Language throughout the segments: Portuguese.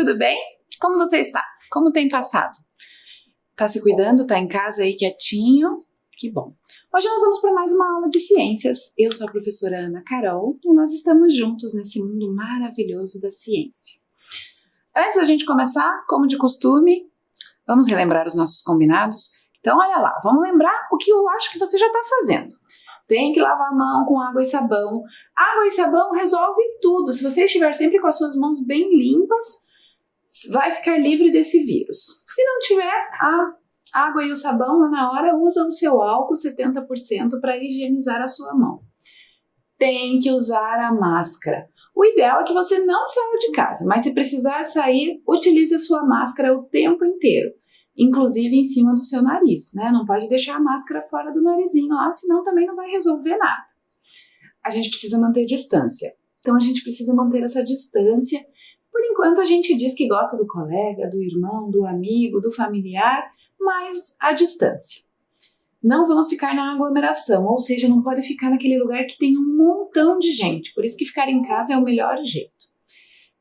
tudo bem? Como você está? Como tem passado? Tá se cuidando? Tá em casa aí quietinho? Que bom. Hoje nós vamos para mais uma aula de ciências. Eu sou a professora Ana Carol e nós estamos juntos nesse mundo maravilhoso da ciência. Antes da gente começar, como de costume, vamos relembrar os nossos combinados? Então, olha lá, vamos lembrar o que eu acho que você já está fazendo. Tem que lavar a mão com água e sabão. Água e sabão resolve tudo. Se você estiver sempre com as suas mãos bem limpas, vai ficar livre desse vírus. Se não tiver a água e o sabão lá na hora, usa o seu álcool 70% para higienizar a sua mão. Tem que usar a máscara. O ideal é que você não saia de casa, mas se precisar sair, utilize a sua máscara o tempo inteiro. Inclusive em cima do seu nariz, né? Não pode deixar a máscara fora do narizinho lá, senão também não vai resolver nada. A gente precisa manter distância. Então a gente precisa manter essa distância. Por enquanto a gente diz que gosta do colega, do irmão, do amigo, do familiar, mas à distância. Não vamos ficar na aglomeração, ou seja, não pode ficar naquele lugar que tem um montão de gente. Por isso que ficar em casa é o melhor jeito.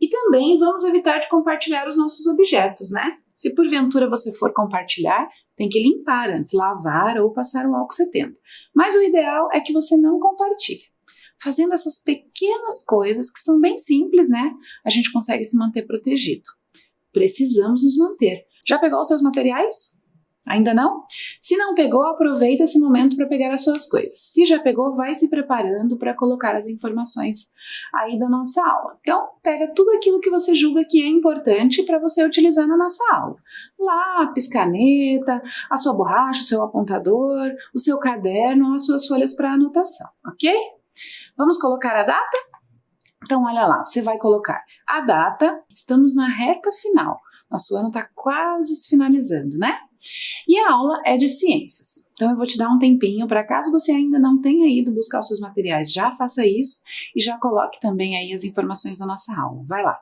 E também vamos evitar de compartilhar os nossos objetos, né? Se porventura você for compartilhar, tem que limpar antes, lavar ou passar o álcool 70. Mas o ideal é que você não compartilhe. Fazendo essas pequenas coisas, que são bem simples, né? A gente consegue se manter protegido. Precisamos nos manter. Já pegou os seus materiais? Ainda não? Se não pegou, aproveita esse momento para pegar as suas coisas. Se já pegou, vai se preparando para colocar as informações aí da nossa aula. Então, pega tudo aquilo que você julga que é importante para você utilizar na nossa aula. Lápis, caneta, a sua borracha, o seu apontador, o seu caderno, as suas folhas para anotação, ok? Vamos colocar a data? Então, olha lá, você vai colocar a data, estamos na reta final. Nosso ano está quase se finalizando, né? E a aula é de ciências. Então eu vou te dar um tempinho para caso você ainda não tenha ido buscar os seus materiais, já faça isso e já coloque também aí as informações da nossa aula. Vai lá!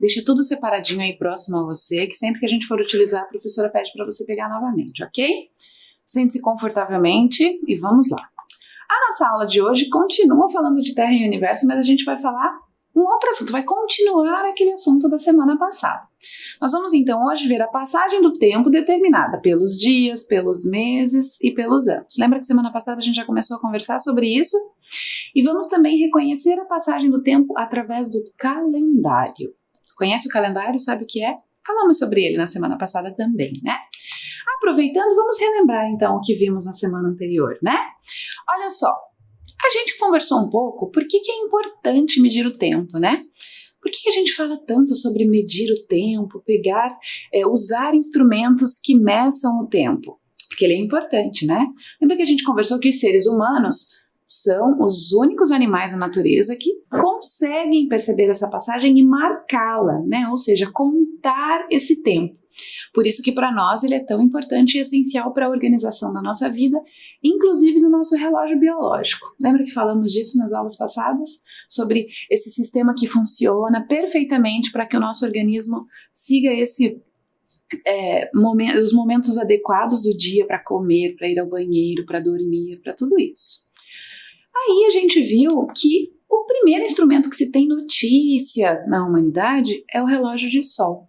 Deixa tudo separadinho aí próximo a você, que sempre que a gente for utilizar, a professora pede para você pegar novamente, ok? Sente-se confortavelmente e vamos lá. A nossa aula de hoje continua falando de Terra e Universo, mas a gente vai falar um outro assunto, vai continuar aquele assunto da semana passada. Nós vamos então hoje ver a passagem do tempo determinada pelos dias, pelos meses e pelos anos. Lembra que semana passada a gente já começou a conversar sobre isso? E vamos também reconhecer a passagem do tempo através do calendário. Conhece o calendário? Sabe o que é? Falamos sobre ele na semana passada também, né? Aproveitando, vamos relembrar então o que vimos na semana anterior, né? Olha só, a gente conversou um pouco por que é importante medir o tempo, né? Por que a gente fala tanto sobre medir o tempo, usar instrumentos que meçam o tempo? Porque ele é importante, né? Lembra que a gente conversou que os seres humanos são os únicos animais da natureza que conseguem perceber essa passagem e marcá-la, né? Ou seja, contar esse tempo. Por isso que para nós ele é tão importante e essencial para a organização da nossa vida, inclusive do nosso relógio biológico. Lembra que falamos disso nas aulas passadas? Sobre esse sistema que funciona perfeitamente para que o nosso organismo siga os momentos adequados do dia para comer, para ir ao banheiro, para dormir, para tudo isso. Aí a gente viu que o primeiro instrumento que se tem notícia na humanidade é o relógio de sol,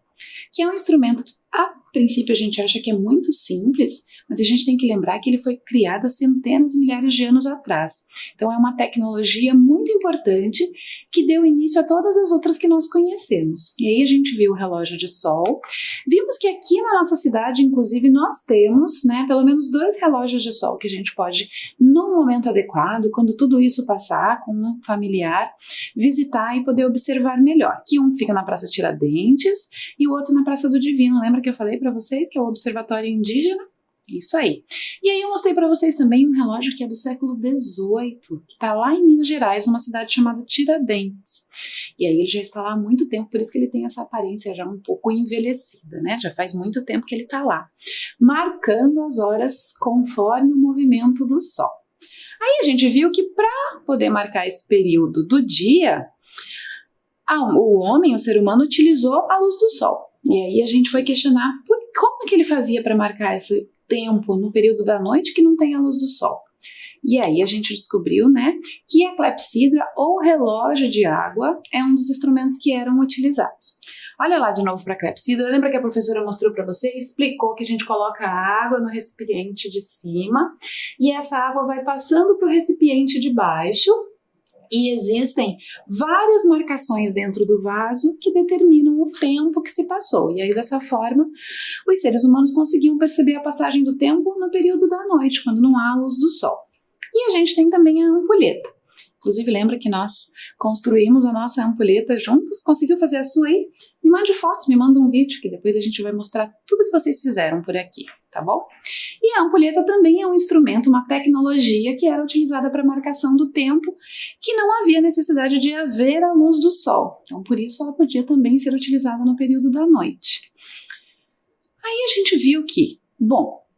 que é um instrumento que a princípio a gente acha que é muito simples, mas a gente tem que lembrar que ele foi criado há centenas e milhares de anos atrás. Então é uma tecnologia muito importante que deu início a todas as outras que nós conhecemos. E aí a gente viu o relógio de sol, vimos que aqui na nossa cidade, inclusive, nós temos, né, pelo menos 2 relógios de sol que a gente pode, no momento adequado, quando tudo isso passar com um familiar, visitar e poder observar melhor. Que um fica na Praça Tiradentes e o outro na Praça do Divino. Lembra que eu falei para vocês que é o Observatório Indígena? Isso aí. E aí eu mostrei para vocês também um relógio que é do século XVIII, que está lá em Minas Gerais, numa cidade chamada Tiradentes. E aí ele já está lá há muito tempo, por isso que ele tem essa aparência já um pouco envelhecida, né? Já faz muito tempo que ele está lá, marcando as horas conforme o movimento do sol. Aí a gente viu que para poder marcar esse período do dia, o homem, o ser humano, utilizou a luz do sol. E aí a gente foi questionar como que ele fazia para marcar esse tempo no período da noite que não tem a luz do sol. E aí a gente descobriu, né, que a clepsidra ou relógio de água é um dos instrumentos que eram utilizados. Olha lá de novo para a clepsidra. Lembra que a professora mostrou para você, explicou que a gente coloca a água no recipiente de cima e essa água vai passando para o recipiente de baixo. E existem várias marcações dentro do vaso que determinam o tempo que se passou. E aí, dessa forma, os seres humanos conseguiam perceber a passagem do tempo no período da noite, quando não há luz do sol. E a gente tem também a ampulheta. Inclusive, lembra que nós construímos a nossa ampulheta juntos? Conseguiu fazer a sua aí? Me mande fotos, me manda um vídeo, que depois a gente vai mostrar tudo que vocês fizeram por aqui, tá bom? E a ampulheta também é um instrumento, uma tecnologia que era utilizada para marcação do tempo, que não havia necessidade de haver a luz do sol. Então, por isso, ela podia também ser utilizada no período da noite. Aí a gente viu que,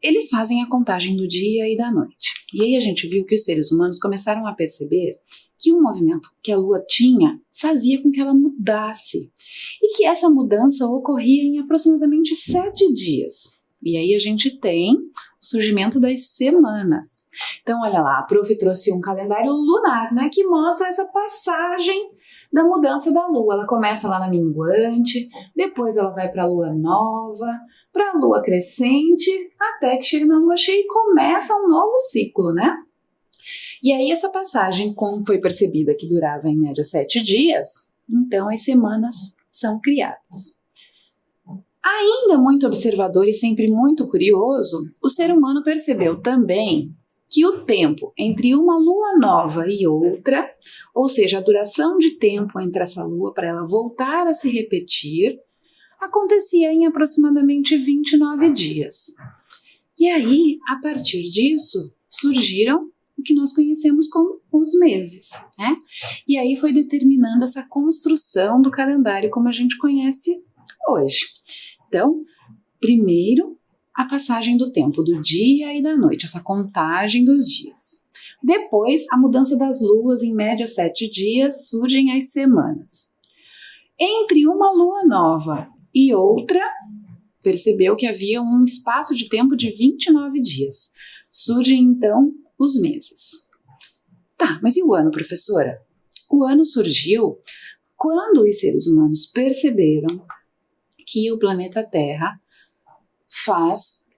eles fazem a contagem do dia e da noite. E aí a gente viu que os seres humanos começaram a perceber que o movimento que a Lua tinha fazia com que ela mudasse. E que essa mudança ocorria em aproximadamente 7 dias. E aí a gente tem o surgimento das semanas. Então, olha lá, a prof trouxe um calendário lunar, né, que mostra essa passagem da mudança da Lua. Ela começa lá na minguante, depois ela vai para a Lua nova, para a Lua crescente, até que chega na Lua cheia e começa um novo ciclo, né? E aí essa passagem, como foi percebida que durava em média 7 dias, então as semanas são criadas. Ainda muito observador e sempre muito curioso, o ser humano percebeu também que o tempo entre uma lua nova e outra, ou seja, a duração de tempo entre essa lua para ela voltar a se repetir, acontecia em aproximadamente 29 dias. E aí, a partir disso, surgiram o que nós conhecemos como os meses, né? E aí foi determinando essa construção do calendário como a gente conhece hoje. Então, primeiro, a passagem do tempo do dia e da noite, essa contagem dos dias. Depois, a mudança das luas, em média 7 dias, surgem as semanas. Entre uma lua nova e outra, percebeu que havia um espaço de tempo de 29 dias. Surgem, então, os meses. Tá, mas e o ano, professora? O ano surgiu quando os seres humanos perceberam que o planeta Terra faz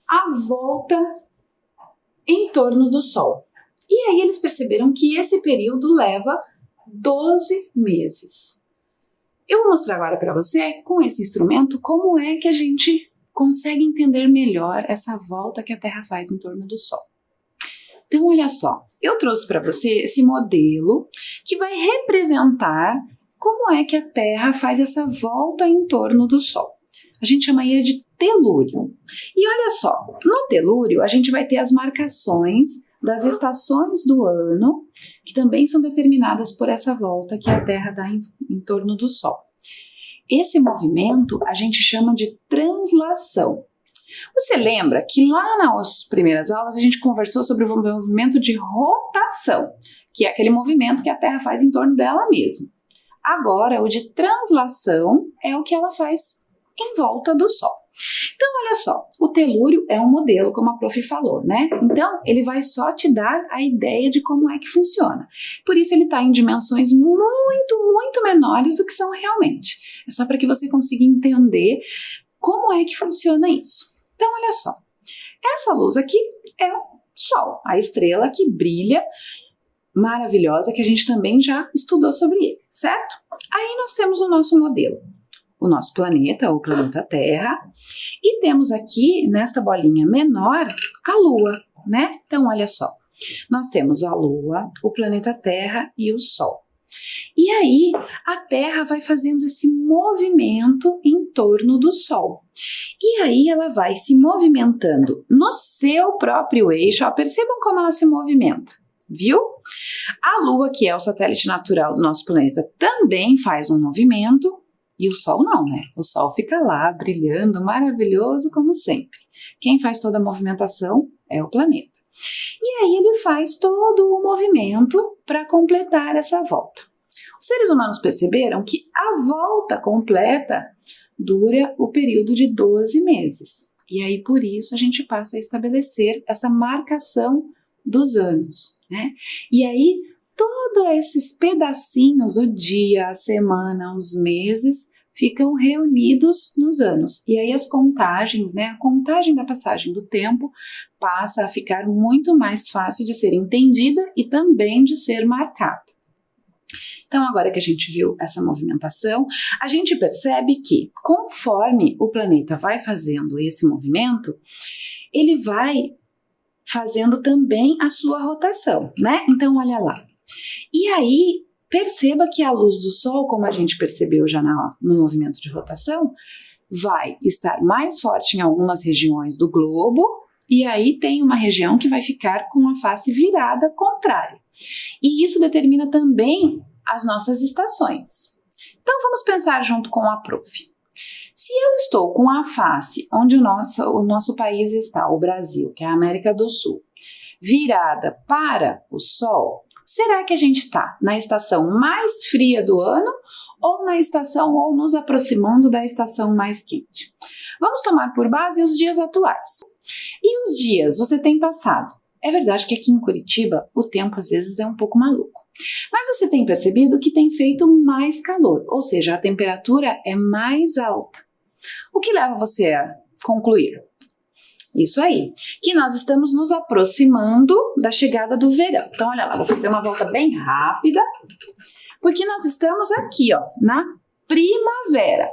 a volta em torno do Sol. E aí eles perceberam que esse período leva 12 meses. Eu vou mostrar agora para você, com esse instrumento, como é que a gente consegue entender melhor essa volta que a Terra faz em torno do Sol. Então, olha só, eu trouxe para você esse modelo que vai representar como é que a Terra faz essa volta em torno do Sol. A gente chama ele de telúrio. E olha só, no telúrio a gente vai ter as marcações das estações do ano, que também são determinadas por essa volta que a Terra dá em torno do Sol. Esse movimento a gente chama de translação. Você lembra que lá nas primeiras aulas a gente conversou sobre o movimento de rotação, que é aquele movimento que a Terra faz em torno dela mesma. Agora, o de translação é o que ela faz em volta do Sol. Então, olha só, o telúrio é um modelo, como a prof falou, né? Então, ele vai só te dar a ideia de como é que funciona. Por isso, ele está em dimensões muito menores do que são realmente. É só para que você consiga entender como é que funciona isso. Então, olha só, essa luz aqui é o Sol, a estrela que brilha, maravilhosa, que a gente também já estudou sobre ele, certo? Aí nós temos o nosso modelo, o nosso planeta, o planeta Terra, e temos aqui, nesta bolinha menor, a Lua, né? Então, olha só, nós temos a Lua, o planeta Terra e o Sol. E aí, a Terra vai fazendo esse movimento em torno do Sol. E aí, ela vai se movimentando no seu próprio eixo. Ó, percebam como ela se movimenta, viu? A Lua, que é o satélite natural do nosso planeta, também faz um movimento. E o Sol não, né? O Sol fica lá, brilhando, maravilhoso, como sempre. Quem faz toda a movimentação é o planeta. E aí, ele faz todo o movimento para completar essa volta. Os seres humanos perceberam que a volta completa dura o período de 12 meses. E aí, por isso, a gente passa a estabelecer essa marcação dos anos, né? E aí, todos esses pedacinhos, o dia, a semana, os meses, ficam reunidos nos anos. E aí, as contagens, né? A contagem da passagem do tempo passa a ficar muito mais fácil de ser entendida e também de ser marcada. Então, agora que a gente viu essa movimentação, a gente percebe que, conforme o planeta vai fazendo esse movimento, ele vai fazendo também a sua rotação, né? Então, olha lá. E aí, perceba que a luz do Sol, como a gente percebeu já no movimento de rotação, vai estar mais forte em algumas regiões do globo, e aí tem uma região que vai ficar com a face virada contrária. E isso determina também as nossas estações. Então, vamos pensar junto com a prof. Se eu estou com a face onde o nosso país está, o Brasil, que é a América do Sul, virada para o Sol, será que a gente está na estação mais fria do ano ou nos aproximando da estação mais quente? Vamos tomar por base os dias atuais. E os dias você tem passado? É verdade que aqui em Curitiba o tempo às vezes é um pouco maluco. Mas você tem percebido que tem feito mais calor, ou seja, a temperatura é mais alta. O que leva você a concluir? Isso aí, que nós estamos nos aproximando da chegada do verão. Então, olha lá, vou fazer uma volta bem rápida, porque nós estamos aqui, ó, na primavera.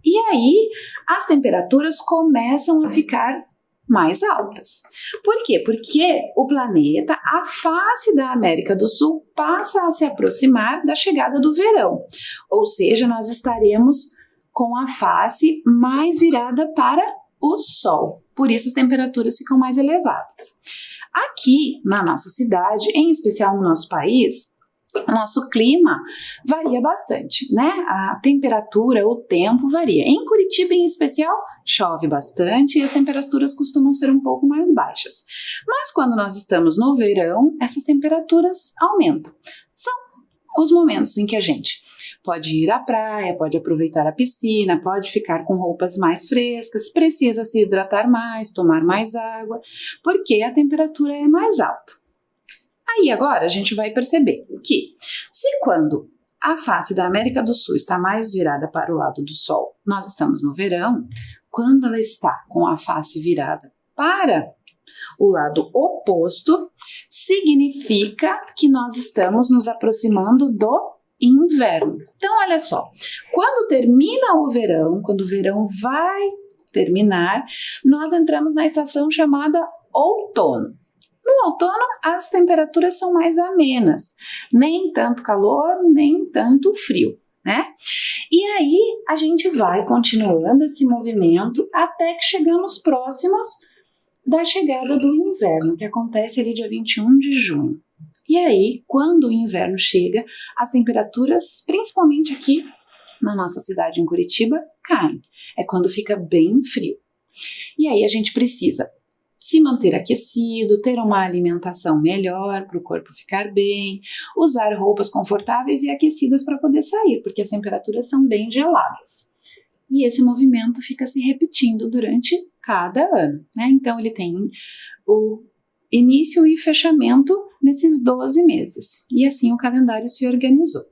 E aí, as temperaturas começam a ficar mais altas. Por quê? Porque o planeta, a face da América do Sul, passa a se aproximar da chegada do verão. Ou seja, nós estaremos com a face mais virada para o Sol. Por isso as temperaturas ficam mais elevadas. Aqui na nossa cidade, em especial no nosso país, o nosso clima varia bastante, né? A temperatura, o tempo varia. Em Curitiba, em especial, chove bastante e as temperaturas costumam ser um pouco mais baixas. Mas quando nós estamos no verão, essas temperaturas aumentam. São os momentos em que a gente pode ir à praia, pode aproveitar a piscina, pode ficar com roupas mais frescas, precisa se hidratar mais, tomar mais água, porque a temperatura é mais alta. Aí agora a gente vai perceber que se quando a face da América do Sul está mais virada para o lado do Sol, nós estamos no verão, quando ela está com a face virada para o lado oposto, significa que nós estamos nos aproximando do inverno. Então, olha só, quando termina o verão, quando o verão vai terminar, nós entramos na estação chamada outono. No outono, as temperaturas são mais amenas, nem tanto calor, nem tanto frio, né? E aí, a gente vai continuando esse movimento até que chegamos próximos da chegada do inverno, que acontece ali dia 21 de junho. E aí, quando o inverno chega, as temperaturas, principalmente aqui na nossa cidade, em Curitiba, caem. É quando fica bem frio. E aí a gente precisa se manter aquecido, ter uma alimentação melhor para o corpo ficar bem, usar roupas confortáveis e aquecidas para poder sair, porque as temperaturas são bem geladas. E esse movimento fica se repetindo durante cada ano, né? Então ele tem o início e fechamento nesses 12 meses. E assim o calendário se organizou.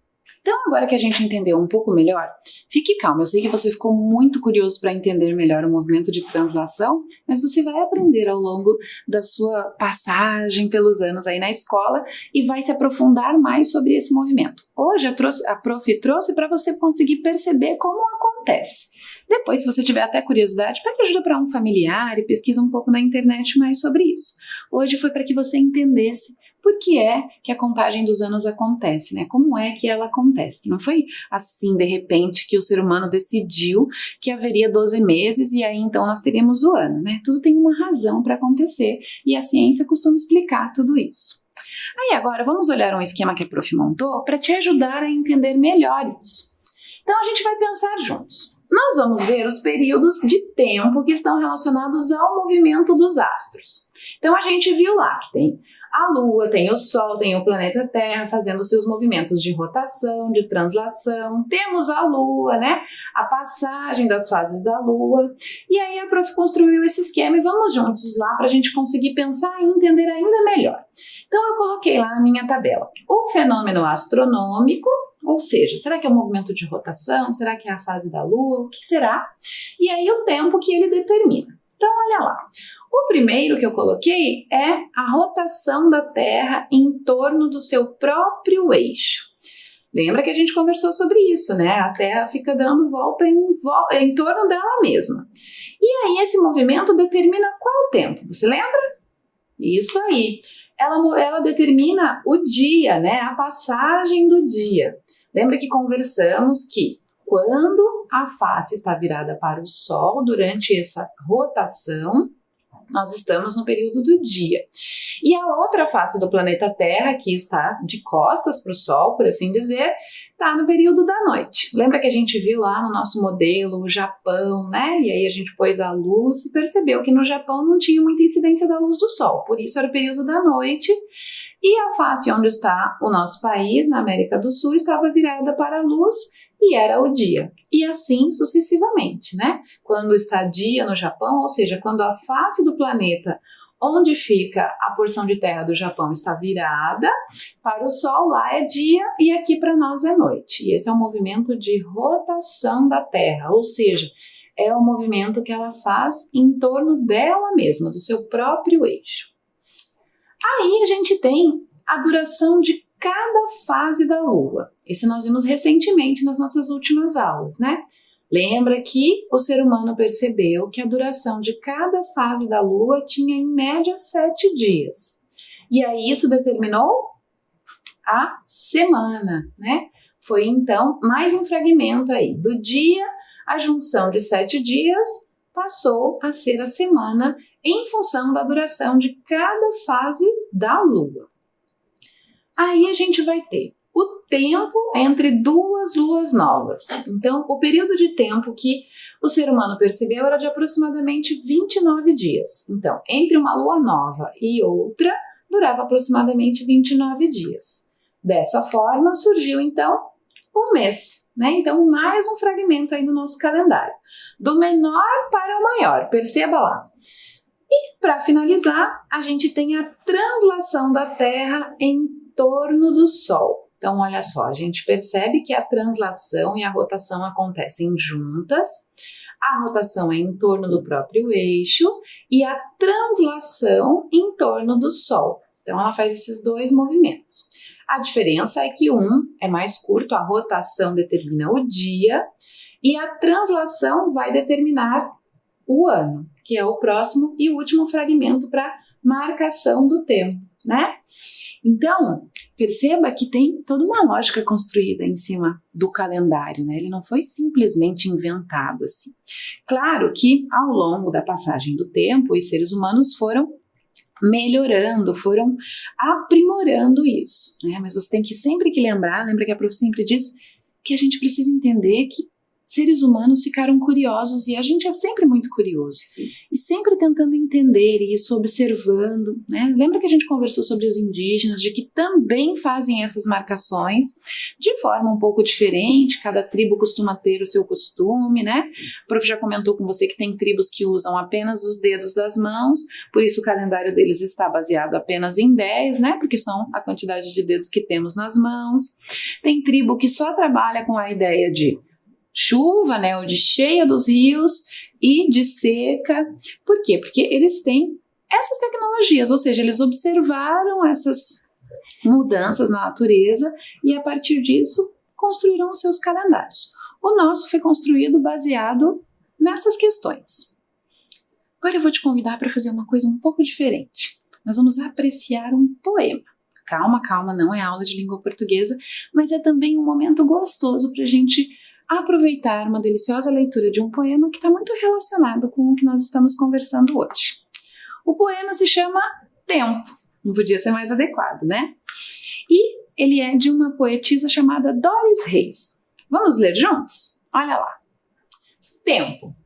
Então, agora que a gente entendeu um pouco melhor, fique calmo. Eu sei que você ficou muito curioso para entender melhor o movimento de translação, mas você vai aprender ao longo da sua passagem pelos anos aí na escola e vai se aprofundar mais sobre esse movimento. Hoje a prof trouxe para você conseguir perceber como acontece. Depois, se você tiver até curiosidade, pede ajuda para um familiar e pesquisa um pouco na internet mais sobre isso. Hoje foi para que você entendesse por que é que a contagem dos anos acontece, né? Como é que ela acontece? Que não foi assim, de repente, que o ser humano decidiu que haveria 12 meses e aí então nós teríamos o ano, né? Tudo tem uma razão para acontecer e a ciência costuma explicar tudo isso. Aí agora vamos olhar um esquema que a prof montou para te ajudar a entender melhor isso. Então a gente vai pensar juntos. Nós vamos ver os períodos de tempo que estão relacionados ao movimento dos astros. Então a gente viu lá que tem a Lua, tem o Sol, tem o planeta Terra fazendo seus movimentos de rotação, de translação. Temos a Lua, né? A passagem das fases da Lua. E aí a prof construiu esse esquema e vamos juntos lá para a gente conseguir pensar e entender ainda melhor. Então eu coloquei lá na minha tabela o fenômeno astronômico, ou seja, será que é um movimento de rotação? Será que é a fase da Lua? O que será? E aí o tempo que ele determina. Então olha lá. O primeiro que eu coloquei é a rotação da Terra em torno do seu próprio eixo. Lembra que a gente conversou sobre isso, né? A Terra fica dando volta em torno dela mesma. E aí esse movimento determina qual tempo? Você lembra? Isso aí. Ela determina o dia, né? A passagem do dia. Lembra que conversamos que quando a face está virada para o Sol durante essa rotação, nós estamos no período do dia. E a outra face do planeta Terra, que está de costas para o Sol, por assim dizer, está no período da noite. Lembra que a gente viu lá no nosso modelo o Japão, né? E aí a gente pôs a luz e percebeu que no Japão não tinha muita incidência da luz do Sol, por isso era o período da noite. E a face onde está o nosso país, na América do Sul, estava virada para a luz e era o dia. E assim sucessivamente, né? Quando está dia no Japão, ou seja, quando a face do planeta onde fica a porção de terra do Japão está virada para o Sol, lá é dia e aqui para nós é noite. E esse é o movimento de rotação da Terra, ou seja, é o movimento que ela faz em torno dela mesma, do seu próprio eixo. Aí a gente tem a duração de cada fase da Lua. Esse nós vimos recentemente nas nossas últimas aulas, né? Lembra que o ser humano percebeu que a duração de cada fase da Lua tinha em média 7 dias. E aí isso determinou a semana, né? Foi então mais um fragmento aí. Do dia, a junção de 7 dias passou a ser a semana em função da duração de cada fase da Lua. Aí a gente vai ter o tempo entre duas luas novas. Então, o período de tempo que o ser humano percebeu era de aproximadamente 29 dias. Então, entre uma lua nova e outra, durava aproximadamente 29 dias. Dessa forma, surgiu então o mês. né? Então, mais um fragmento aí do nosso calendário. Do menor para o maior, perceba lá. E, para finalizar, a gente tem a translação da Terra em torno do Sol. Então, olha só, a gente percebe que a translação e a rotação acontecem juntas. A rotação é em torno do próprio eixo e a translação em torno do Sol. Então, ela faz esses dois movimentos. A diferença é que um é mais curto, a rotação determina o dia e a translação vai determinar o ano, que é o próximo e último fragmento para marcação do tempo, né? Então, perceba que tem toda uma lógica construída em cima do calendário, né? Ele não foi simplesmente inventado assim. Claro que ao longo da passagem do tempo, os seres humanos foram melhorando, foram aprimorando isso, né? Mas você tem que sempre que lembra que a prof sempre diz que a gente precisa entender que seres humanos ficaram curiosos e a gente é sempre muito curioso e sempre tentando entender isso, observando, né? Lembra que a gente conversou sobre os indígenas, de que também fazem essas marcações de forma um pouco diferente, cada tribo costuma ter o seu costume, né? O prof já comentou com você que tem tribos que usam apenas os dedos das mãos, por isso o calendário deles está baseado apenas em 10, né? Porque são a quantidade de dedos que temos nas mãos. Tem tribo que só trabalha com a ideia de chuva, né, ou de cheia dos rios e de seca. Por quê? Porque eles têm essas tecnologias, ou seja, eles observaram essas mudanças na natureza e a partir disso construíram os seus calendários. O nosso foi construído baseado nessas questões. Agora eu vou te convidar para fazer uma coisa um pouco diferente. Nós vamos apreciar um poema. Calma, calma, não é aula de língua portuguesa, mas é também um momento gostoso para a gente aproveitar uma deliciosa leitura de um poema que está muito relacionado com o que nós estamos conversando hoje. O poema se chama Tempo, não podia ser mais adequado, né? E ele é de uma poetisa chamada Doris Reis. Vamos ler juntos? Olha lá. Tempo.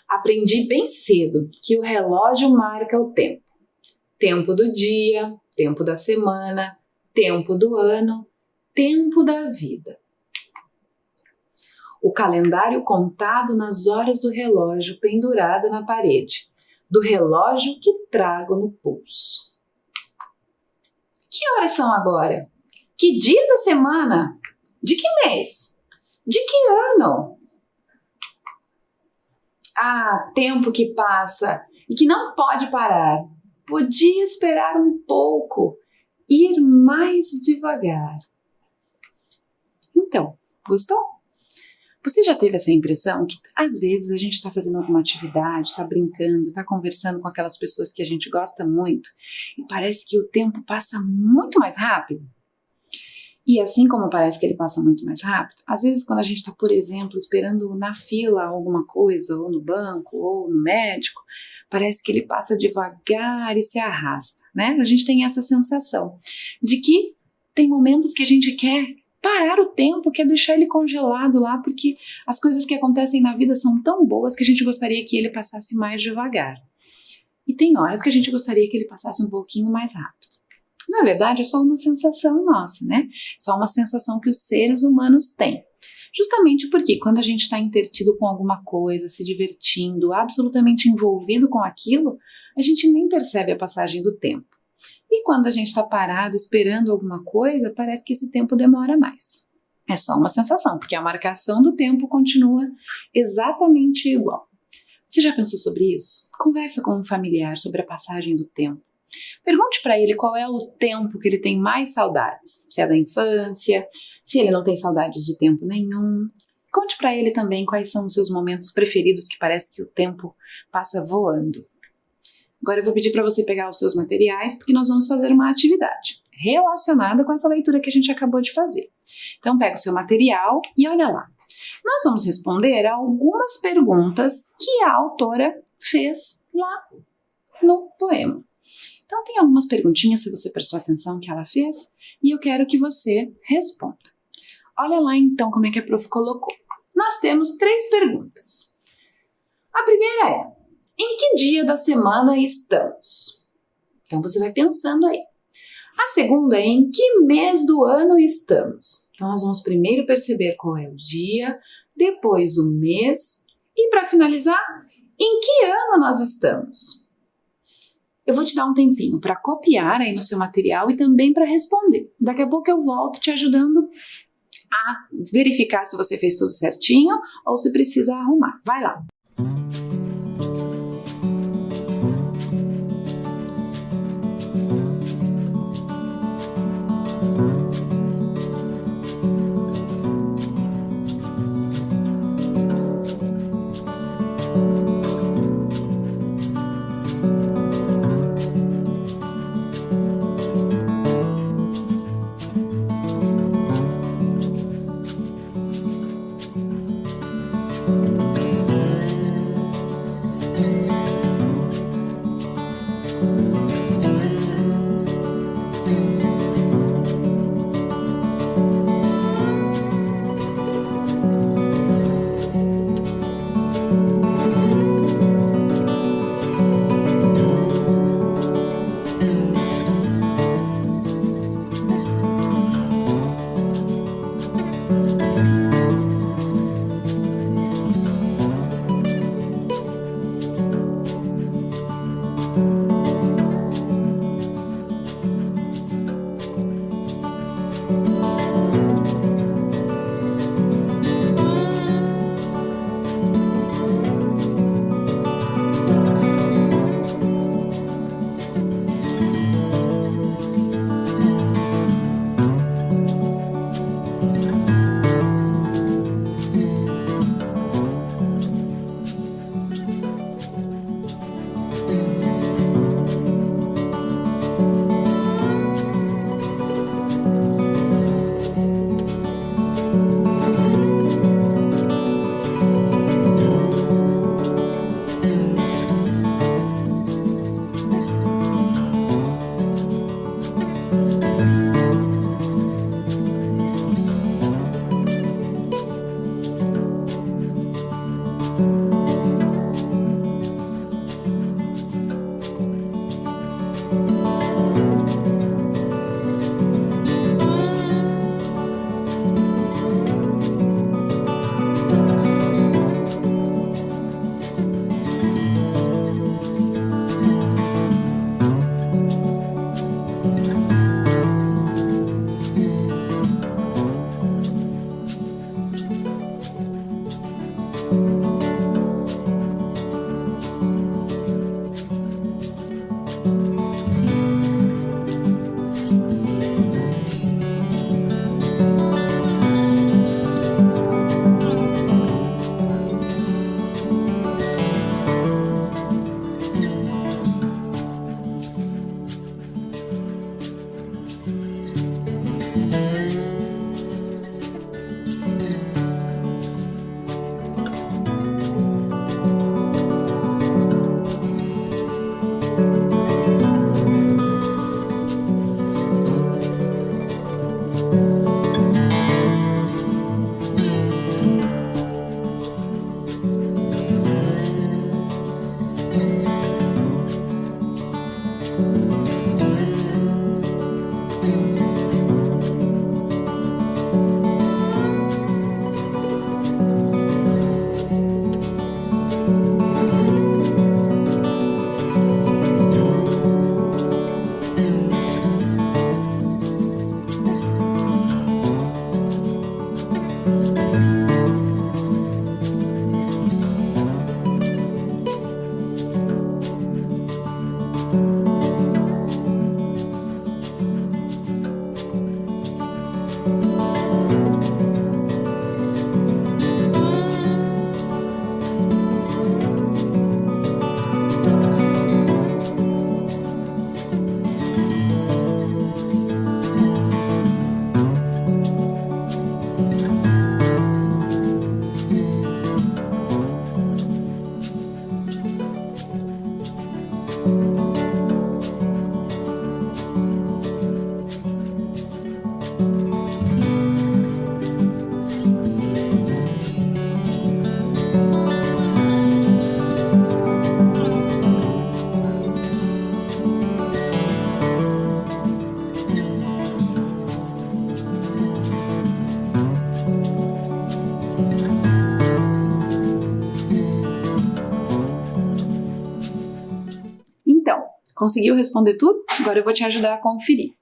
Aprendi bem cedo que o relógio marca o tempo. Tempo do dia, tempo da semana, tempo do ano, tempo da vida. O calendário contado nas horas do relógio pendurado na parede, do relógio que trago no pulso. Que horas são agora? Que dia da semana? De que mês? De que ano? Ah, tempo que passa e que não pode parar. Podia esperar um pouco, ir mais devagar. Então, gostou? Você já teve essa impressão que às vezes a gente está fazendo alguma atividade, está brincando, está conversando com aquelas pessoas que a gente gosta muito e parece que o tempo passa muito mais rápido? E assim como parece que ele passa muito mais rápido, às vezes quando a gente está, por exemplo, esperando na fila alguma coisa, ou no banco, ou no médico, parece que ele passa devagar e se arrasta, né? A gente tem essa sensação de que tem momentos que a gente quer parar o tempo, quer deixar ele congelado lá, porque as coisas que acontecem na vida são tão boas que a gente gostaria que ele passasse mais devagar. E tem horas que a gente gostaria que ele passasse um pouquinho mais rápido. Na verdade, é só uma sensação nossa, né? Só uma sensação que os seres humanos têm. Justamente porque quando a gente está intertido com alguma coisa, se divertindo, absolutamente envolvido com aquilo, a gente nem percebe a passagem do tempo. E quando a gente está parado esperando alguma coisa, parece que esse tempo demora mais. É só uma sensação, porque a marcação do tempo continua exatamente igual. Você já pensou sobre isso? Conversa com um familiar sobre a passagem do tempo. Pergunte para ele qual é o tempo que ele tem mais saudades. Se é da infância, se ele não tem saudades de tempo nenhum. Conte para ele também quais são os seus momentos preferidos que parece que o tempo passa voando. Agora eu vou pedir para você pegar os seus materiais, porque nós vamos fazer uma atividade relacionada com essa leitura que a gente acabou de fazer. Então pega o seu material e olha lá. Nós vamos responder a algumas perguntas que a autora fez lá no poema. Então tem algumas perguntinhas, se você prestou atenção, que ela fez, e eu quero que você responda. Olha lá então como é que a prof colocou. Nós temos 3 perguntas. A primeira é: em que dia da semana estamos? Então você vai pensando aí. A segunda é em que mês do ano estamos. Então, nós vamos primeiro perceber qual é o dia, depois o mês e, para finalizar, em que ano nós estamos. Eu vou te dar um tempinho para copiar aí no seu material e também para responder. Daqui a pouco eu volto te ajudando a verificar se você fez tudo certinho ou se precisa arrumar. Vai lá! Conseguiu responder tudo? Agora eu vou te ajudar a conferir.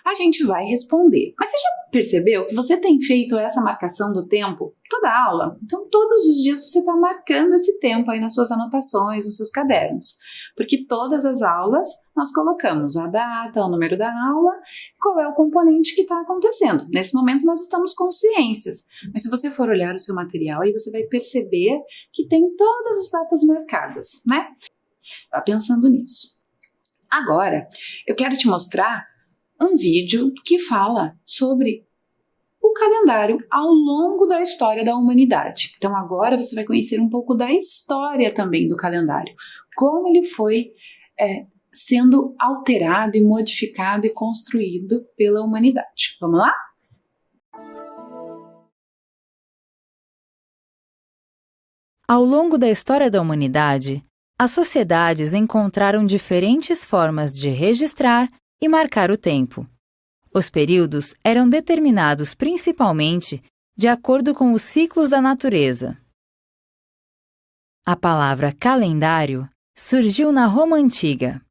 A gente vai responder. Mas você já percebeu que você tem feito essa marcação do tempo toda a aula? Então, todos os dias você está marcando esse tempo aí nas suas anotações, nos seus cadernos. Porque todas as aulas nós colocamos a data, o número da aula, qual é o componente que está acontecendo. Nesse momento nós estamos com ciências. Mas se você for olhar o seu material, aí você vai perceber que tem todas as datas marcadas, né? Vá pensando nisso. Agora, eu quero te mostrar um vídeo que fala sobre o calendário ao longo da história da humanidade. Então agora você vai conhecer um pouco da história também do calendário, como ele foi sendo alterado e modificado e construído pela humanidade. Vamos lá? Ao longo da história da humanidade, as sociedades encontraram diferentes formas de registrar e marcar o tempo. Os períodos eram determinados principalmente de acordo com os ciclos da natureza. A palavra calendário surgiu na Roma Antiga.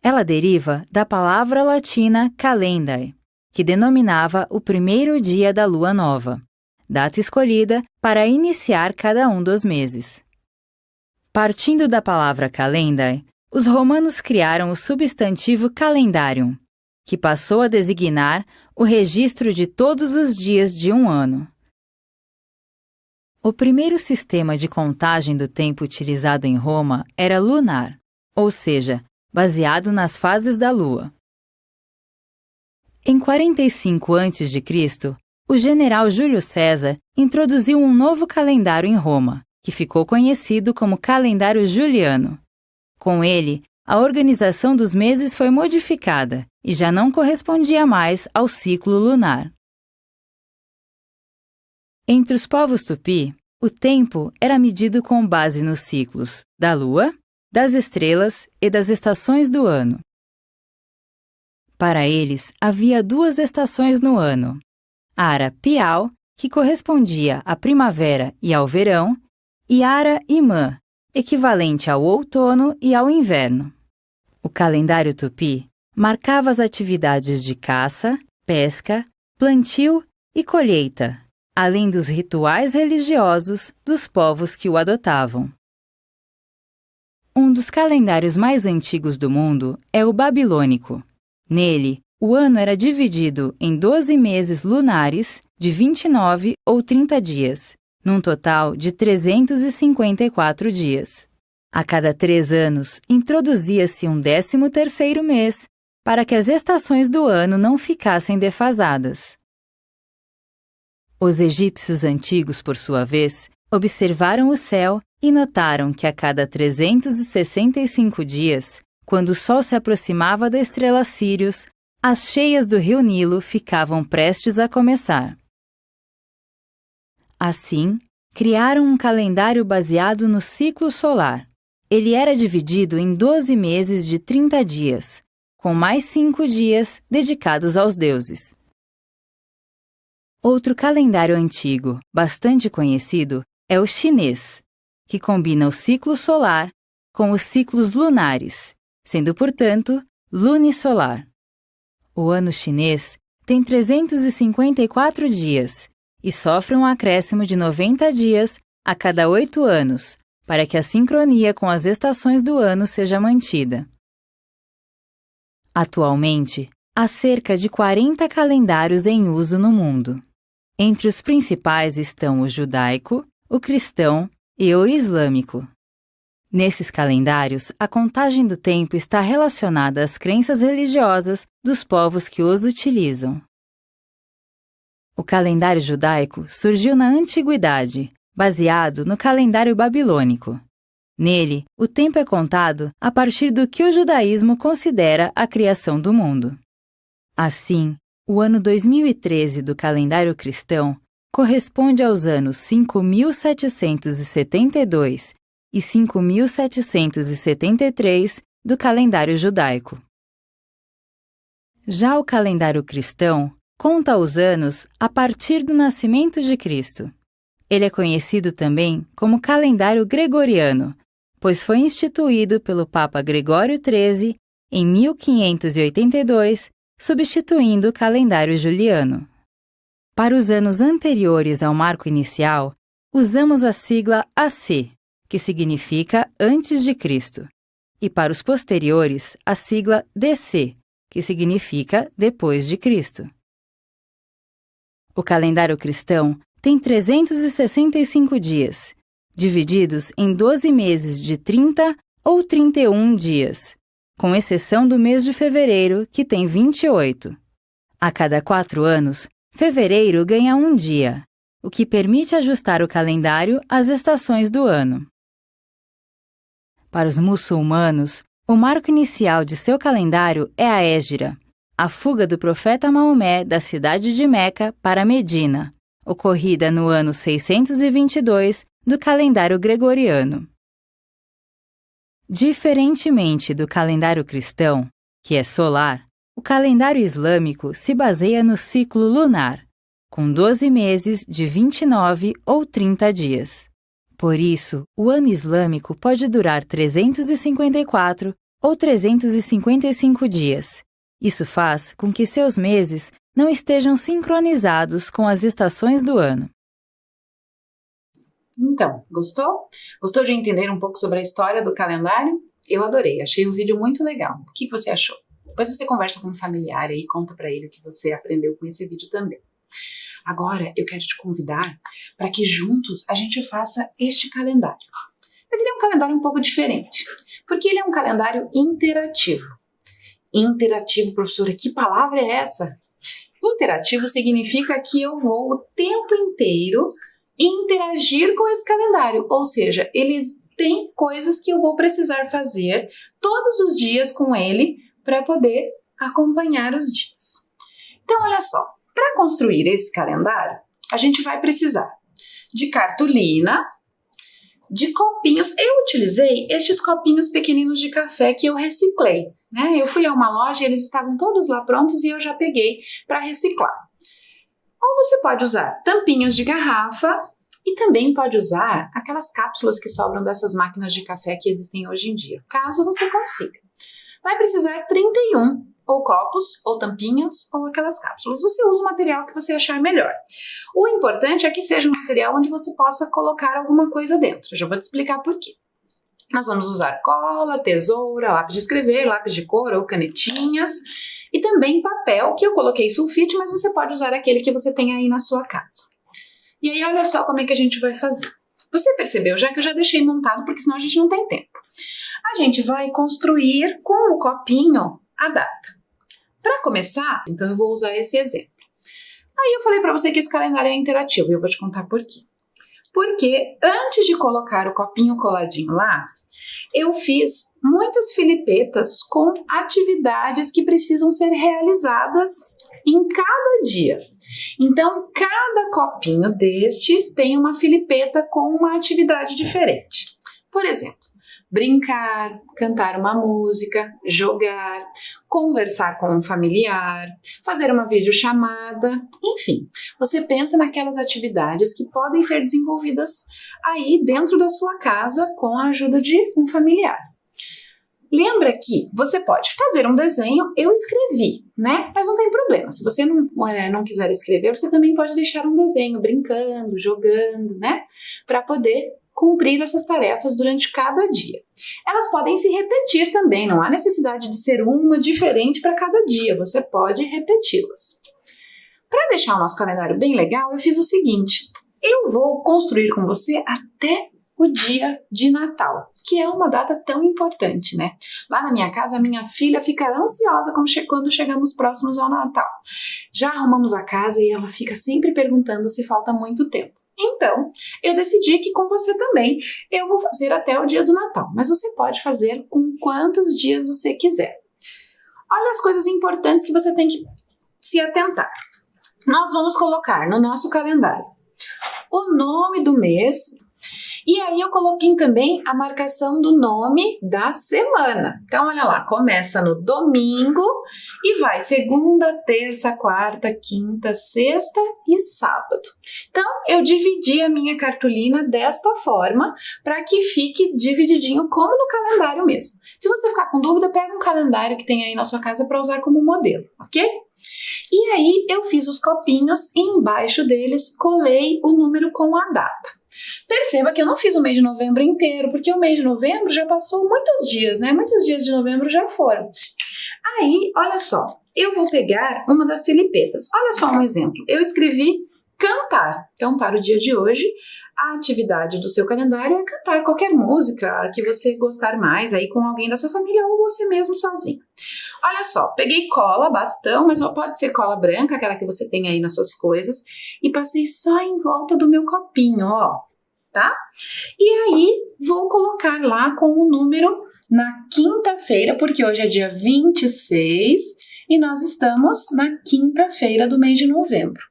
Ela deriva da palavra latina calendae, que denominava o primeiro dia da lua nova, data escolhida para iniciar cada um dos meses. Partindo da palavra calendae, os romanos criaram o substantivo calendarium, que passou a designar o registro de todos os dias de um ano. O primeiro sistema de contagem do tempo utilizado em Roma era lunar, ou seja, baseado nas fases da lua. Em 45 a.C., o general Júlio César introduziu um novo calendário em Roma, que ficou conhecido como calendário juliano. Com ele, a organização dos meses foi modificada e já não correspondia mais ao ciclo lunar. Entre os povos tupi, o tempo era medido com base nos ciclos da lua, das estrelas e das estações do ano. Para eles, havia 2 estações no ano: Ara Piau, que correspondia à primavera e ao verão, e Ara Imã, equivalente ao outono e ao inverno. O calendário tupi marcava as atividades de caça, pesca, plantio e colheita, além dos rituais religiosos dos povos que o adotavam. Um dos calendários mais antigos do mundo é o babilônico. Nele, o ano era dividido em 12 meses lunares de 29 ou 30 dias, num total de 354 dias. A cada 3 anos, introduzia-se um 13º mês para que as estações do ano não ficassem defasadas. Os egípcios antigos, por sua vez, observaram o céu e notaram que a cada 365 dias, quando o sol se aproximava da estrela Sírius, as cheias do rio Nilo ficavam prestes a começar. Assim, criaram um calendário baseado no ciclo solar. Ele era dividido em 12 meses de 30 dias, com mais 5 dias dedicados aos deuses. Outro calendário antigo, bastante conhecido, é o chinês, que combina o ciclo solar com os ciclos lunares, sendo, portanto, lunisolar. O ano chinês tem 354 dias e sofre um acréscimo de 90 dias a cada 8 anos, para que a sincronia com as estações do ano seja mantida. Atualmente, há cerca de 40 calendários em uso no mundo. Entre os principais estão o judaico, o cristão e o islâmico. Nesses calendários, a contagem do tempo está relacionada às crenças religiosas dos povos que os utilizam. O calendário judaico surgiu na antiguidade, baseado no calendário babilônico. Nele, o tempo é contado a partir do que o judaísmo considera a criação do mundo. Assim, o ano 2013 do calendário cristão corresponde aos anos 5.772 e 5.773 do calendário judaico. Já o calendário cristão conta os anos a partir do nascimento de Cristo. Ele é conhecido também como calendário gregoriano, pois foi instituído pelo Papa Gregório XIII em 1582, substituindo o calendário juliano. Para os anos anteriores ao marco inicial, usamos a sigla AC, que significa antes de Cristo, e para os posteriores, a sigla DC, que significa depois de Cristo. O calendário cristão tem 365 dias, divididos em 12 meses de 30 ou 31 dias, com exceção do mês de fevereiro, que tem 28. A cada 4 anos, fevereiro ganha um dia, o que permite ajustar o calendário às estações do ano. Para os muçulmanos, o marco inicial de seu calendário é a Hégira, a fuga do profeta Maomé da cidade de Meca para Medina, ocorrida no ano 622 do calendário gregoriano. Diferentemente do calendário cristão, que é solar, o calendário islâmico se baseia no ciclo lunar, com 12 meses de 29 ou 30 dias. Por isso, o ano islâmico pode durar 354 ou 355 dias. Isso faz com que seus meses não estejam sincronizados com as estações do ano. Então, gostou? Gostou de entender um pouco sobre a história do calendário? Eu adorei, achei o vídeo muito legal. O que você achou? Depois você conversa com um familiar e conta para ele o que você aprendeu com esse vídeo também. Agora eu quero te convidar para que juntos a gente faça este calendário. Mas ele é um calendário um pouco diferente, porque ele é um calendário interativo. Interativo, professora, que palavra é essa? Interativo significa que eu vou o tempo inteiro interagir com esse calendário, ou seja, eles têm coisas que eu vou precisar fazer todos os dias com ele para poder acompanhar os dias. Então, olha só, para construir esse calendário, a gente vai precisar de cartolina, de copinhos. Eu utilizei estes copinhos pequeninos de café que eu reciclei, né? Eu fui a uma loja e eles estavam todos lá prontos e eu já peguei para reciclar. Ou você pode usar tampinhas de garrafa e também pode usar aquelas cápsulas que sobram dessas máquinas de café que existem hoje em dia, caso você consiga. Vai precisar 31 ou copos, ou tampinhas, ou aquelas cápsulas. Você usa o material que você achar melhor. O importante é que seja um material onde você possa colocar alguma coisa dentro. Eu já vou te explicar por quê. Nós vamos usar cola, tesoura, lápis de escrever, lápis de cor ou canetinhas e também papel, que eu coloquei sulfite, mas você pode usar aquele que você tem aí na sua casa. E aí, olha só como é que a gente vai fazer. Você percebeu já que eu já deixei montado, porque senão a gente não tem tempo. A gente vai construir com o copinho a data. Para começar, então eu vou usar esse exemplo. Aí eu falei para você que esse calendário é interativo e eu vou te contar por quê. Porque antes de colocar o copinho coladinho lá, eu fiz muitas filipetas com atividades que precisam ser realizadas em cada dia. Então, cada copinho deste tem uma filipeta com uma atividade diferente. Por exemplo, brincar, cantar uma música, jogar, conversar com um familiar, fazer uma videochamada, enfim. Você pensa naquelas atividades que podem ser desenvolvidas aí dentro da sua casa com a ajuda de um familiar. Lembra que você pode fazer um desenho, eu escrevi, né? Mas não tem problema, se você não quiser escrever, você também pode deixar um desenho, brincando, jogando, né? Para poder cumprir essas tarefas durante cada dia. Elas podem se repetir também, não há necessidade de ser uma diferente para cada dia, você pode repeti-las. Para deixar o nosso calendário bem legal, eu fiz o seguinte, eu vou construir com você até o dia de Natal, que é uma data tão importante, né? Lá na minha casa, a minha filha fica ansiosa quando chegamos próximos ao Natal. Já arrumamos a casa e ela fica sempre perguntando se falta muito tempo. Então, eu decidi que com você também eu vou fazer até o dia do Natal, mas você pode fazer com quantos dias você quiser. Olha as coisas importantes que você tem que se atentar. Nós vamos colocar no nosso calendário o nome do mês E aí eu coloquei também a marcação do nome da semana. Então, olha lá, começa no domingo e vai segunda, terça, quarta, quinta, sexta e sábado. Então, eu dividi a minha cartolina desta forma para que fique divididinho como no calendário mesmo. Se você ficar com dúvida, pega um calendário que tem aí na sua casa para usar como modelo, ok? E aí eu fiz os copinhos e embaixo deles colei o número com a data. Perceba que eu não fiz o mês de novembro inteiro, porque o mês de novembro já passou muitos dias, né? Muitos dias de novembro já foram. Aí, olha só, eu vou pegar uma das filipetas. Olha só um exemplo. Eu escrevi cantar. Então, para o dia de hoje, a atividade do seu calendário é cantar qualquer música que você gostar mais aí com alguém da sua família ou você mesmo sozinho. Olha só, peguei cola, bastão, mas pode ser cola branca, aquela que você tem aí nas suas coisas, e passei só em volta do meu copinho, ó, tá? E aí, vou colocar lá com o número na quinta-feira, porque hoje é dia 26 e nós estamos na quinta-feira do mês de novembro.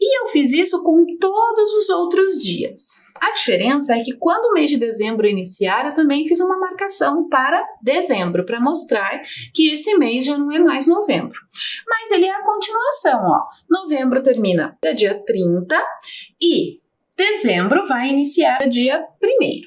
E eu fiz isso com todos os outros dias. A diferença é que quando o mês de dezembro iniciar, eu também fiz uma marcação para dezembro, para mostrar que esse mês já não é mais novembro. Mas ele é a continuação, ó. Novembro termina dia 30 e dezembro vai iniciar dia 1º.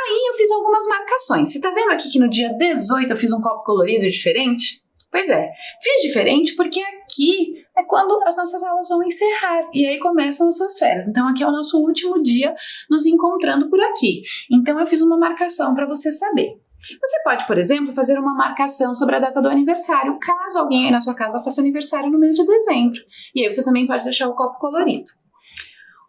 Aí eu fiz algumas marcações. Você tá vendo aqui que no dia 18 eu fiz um copo colorido diferente? Pois é, fiz diferente porque aqui é quando as nossas aulas vão encerrar e aí começam as suas férias. Então aqui é o nosso último dia nos encontrando por aqui. Então eu fiz uma marcação para você saber. Você pode, por exemplo, fazer uma marcação sobre a data do aniversário, caso alguém aí na sua casa faça aniversário no mês de dezembro. E aí você também pode deixar o copo colorido.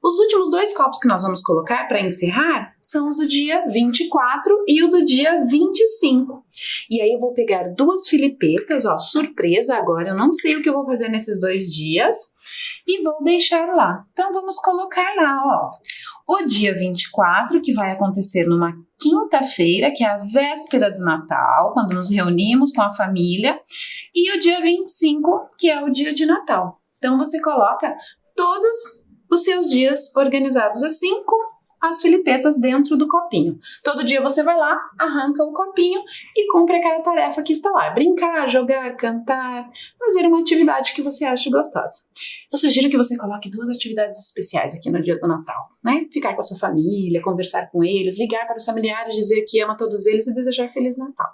Os últimos 2 copos que nós vamos colocar para encerrar são os do dia 24 e o do dia 25. E aí eu vou pegar 2 filipetas, ó, surpresa agora, eu não sei o que eu vou fazer nesses 2 dias e vou deixar lá. Então vamos colocar lá, ó, o dia 24, que vai acontecer numa quinta-feira, que é a véspera do Natal, quando nos reunimos com a família, e o dia 25, que é o dia de Natal. Então você coloca todos os seus dias organizados assim com as filipetas dentro do copinho. Todo dia você vai lá, arranca o copinho e cumpre aquela tarefa que está lá. Brincar, jogar, cantar, fazer uma atividade que você acha gostosa. Eu sugiro que você coloque 2 atividades especiais aqui no dia do Natal, né? Ficar com a sua família, conversar com eles, ligar para os familiares, dizer que ama todos eles e desejar Feliz Natal.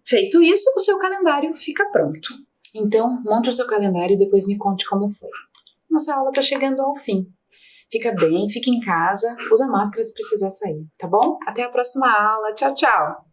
Feito isso, o seu calendário fica pronto. Então, monte o seu calendário e depois me conte como foi. Nossa aula está chegando ao fim. Fica bem, fica em casa, usa máscara se precisar sair, tá bom? Até a próxima aula. Tchau, tchau!